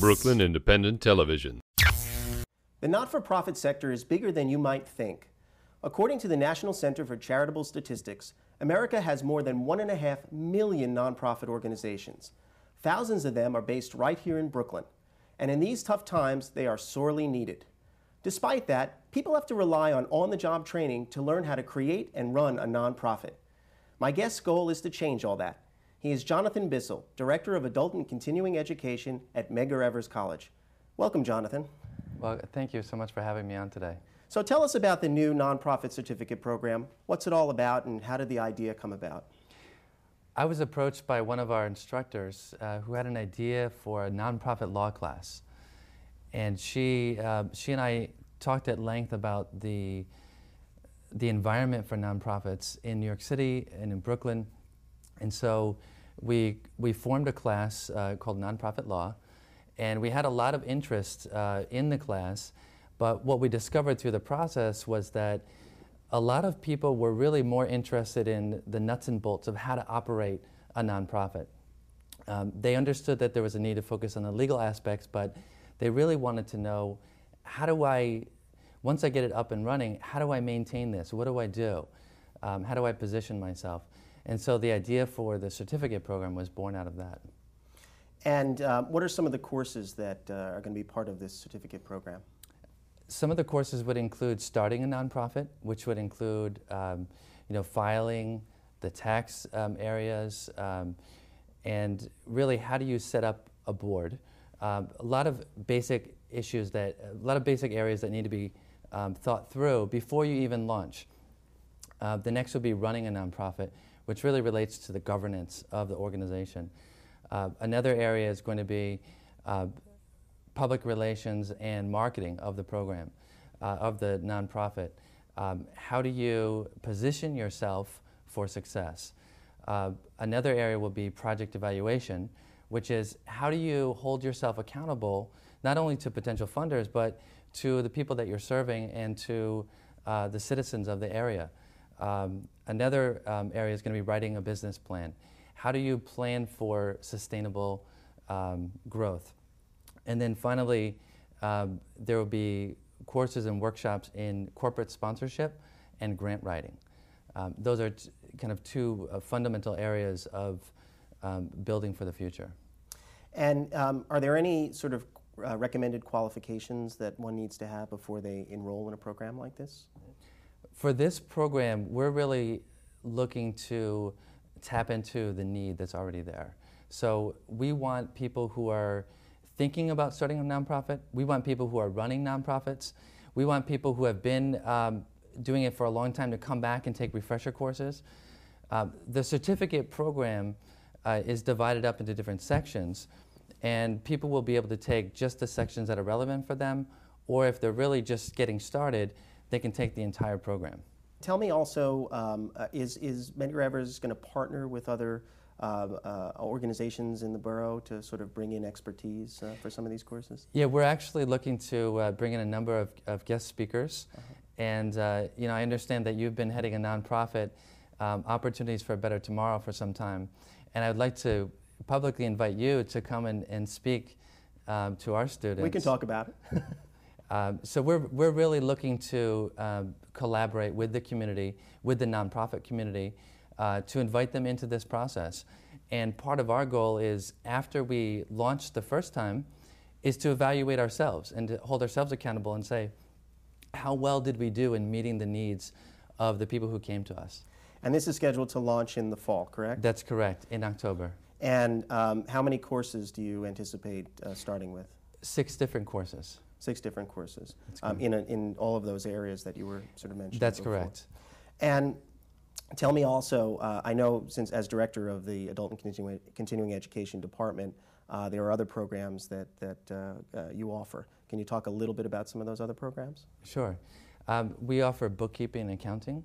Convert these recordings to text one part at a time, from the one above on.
Brooklyn Independent Television. The not-for-profit sector is bigger than you might think. According to the National Center for Charitable Statistics, America has more than 1.5 million nonprofit organizations. Thousands of them are based right here in Brooklyn. And in these tough times, they are sorely needed. Despite that, people have to rely on on-the-job training to learn how to create and run a nonprofit. My guest's goal is to change all that. He is Jonathan Bissell, Director of Adult and Continuing Education at Medgar Evers College. Welcome, Jonathan. Well, thank you so much for having me on today. So tell us about the new nonprofit certificate program. What's it all about, and how did the idea come about? I was approached by one of our instructors who had an idea for a nonprofit law class. And she and I talked at length about the environment for nonprofits in New York City and in Brooklyn. And so we formed a class called Nonprofit Law, and we had a lot of interest in the class, but what we discovered through the process was that a lot of people were really more interested in the nuts and bolts of how to operate a nonprofit. They understood that there was a need to focus on the legal aspects, but they really wanted to know, once I get it up and running, how do I maintain this? What do I do? How do I position myself? And so the idea for the certificate program was born out of that. And what are some of the courses that are going to be part of this certificate program? Some of the courses would include starting a nonprofit, which would include filing, the tax areas, and really how do you set up a board. A lot of basic areas that need to be thought through before you even launch. The next would be running a nonprofit, which really relates to the governance of the organization. Another area is going to be public relations and marketing of the program, of the nonprofit. How do you position yourself for success? Another area will be project evaluation, which is how do you hold yourself accountable not only to potential funders, but to the people that you're serving and to the citizens of the area. Another area is going to be writing a business plan. How do you plan for sustainable growth? And then finally, there will be courses and workshops in corporate sponsorship and grant writing. Those are kind of two fundamental areas of building for the future. And are there any sort of recommended qualifications that one needs to have before they enroll in a program like this? For this program, we're really looking to tap into the need that's already there. So we want people who are thinking about starting a nonprofit. We want people who are running nonprofits. We want people who have been doing it for a long time to come back and take refresher courses. The certificate program is divided up into different sections, and people will be able to take just the sections that are relevant for them, or if they're really just getting started, they can take the entire program. Tell me also, is Medgar Evers going to partner with other organizations in the borough to sort of bring in expertise for some of these courses? Yeah, we're actually looking to bring in a number of guest speakers. And I understand that you've been heading a nonprofit, Opportunities for a Better Tomorrow, for some time. And I'd like to publicly invite you to come and speak to our students. We can talk about it. So we're really looking to collaborate with the community, with the nonprofit community, to invite them into this process. And part of our goal is, after we launch the first time, is to evaluate ourselves and to hold ourselves accountable and say, how well did we do in meeting the needs of the people who came to us? And this is scheduled to launch in the fall, correct? That's correct, in October. And how many courses do you anticipate starting with? 6 different courses. 6 different courses in all of those areas that you were sort of mentioning. That's before. correct. And tell me also, I know since as director of the Adult and Continuing Education Department, there are other programs that you offer. Can you talk a little bit about some of those other programs? Sure. We offer bookkeeping and accounting,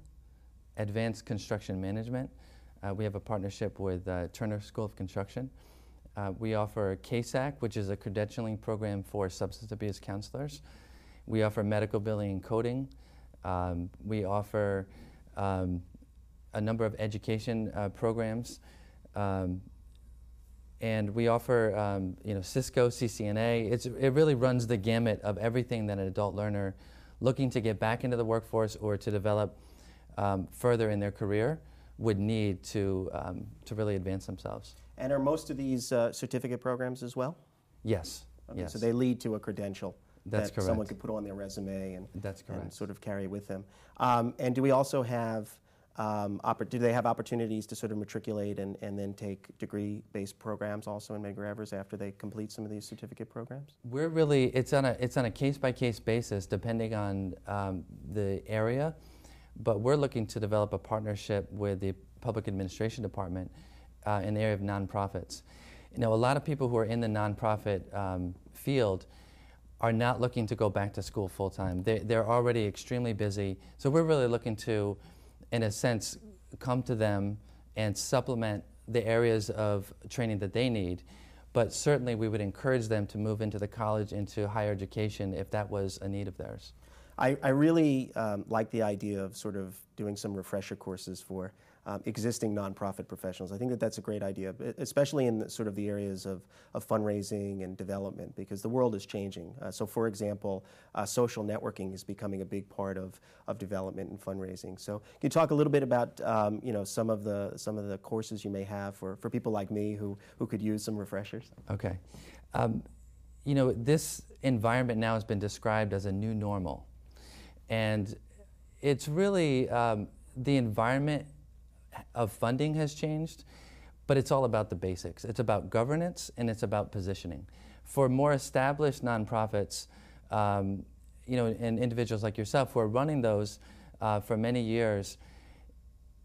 advanced construction management. We have a partnership with Turner School of Construction. We offer KSAC, which is a credentialing program for substance abuse counselors. We offer medical billing and coding. We offer a number of education programs. And we offer Cisco, CCNA. It really runs the gamut of everything that an adult learner looking to get back into the workforce or to develop further in their career would need to really advance themselves. And are most of these certificate programs as well? Yes. Okay, yes. so they lead to a credential That's that correct. someone could put on their resume and, That's correct. and sort of carry with them. And do we also have, do they have opportunities to sort of matriculate and then take degree-based programs also in Medgar Evers after they complete some of these certificate programs? We're really, it's on a case-by-case basis depending on the area, but we're looking to develop a partnership with the Public Administration Department in the area of nonprofits. You know, a lot of people who are in the nonprofit field are not looking to go back to school full-time. They're already extremely busy, so we're really looking to, in a sense, come to them and supplement the areas of training that they need. But certainly we would encourage them to move into the college, into higher education, if that was a need of theirs. I really like the idea of sort of doing some refresher courses for existing nonprofit professionals. I think that that's a great idea, especially in sort of the areas of fundraising and development, because the world is changing. So for example, social networking is becoming a big part of development and fundraising. So can you talk a little bit about some of the courses you may have for people like me who could use some refreshers? Okay. This environment now has been described as a new normal. And it's really, the environment of funding has changed, but it's all about the basics. It's about governance and it's about positioning. For more established nonprofits, and individuals like yourself who are running those for many years,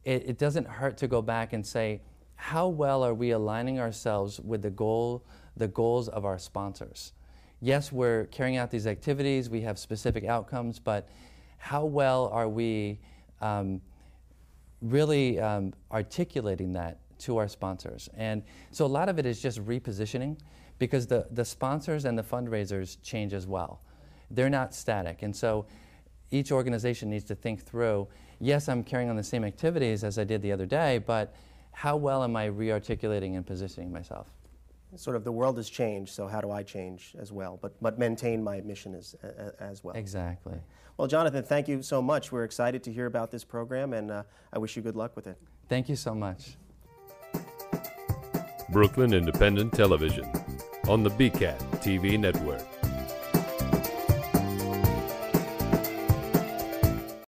it doesn't hurt to go back and say, how well are we aligning ourselves with the goals of our sponsors? Yes, we're carrying out these activities, we have specific outcomes, but how well are we really articulating that to our sponsors? And so a lot of it is just repositioning, because the sponsors and the fundraisers change as well. They're not static, and so each organization needs to think through, yes, I'm carrying on the same activities as I did the other day, but how well am I re-articulating and positioning myself? Sort of the world has changed, so how do I change as well, but maintain my mission as well? Exactly. Well, Jonathan, thank you so much. We're excited to hear about this program, and I wish you good luck with it. Thank you so much. Brooklyn Independent Television on the BCAT TV network.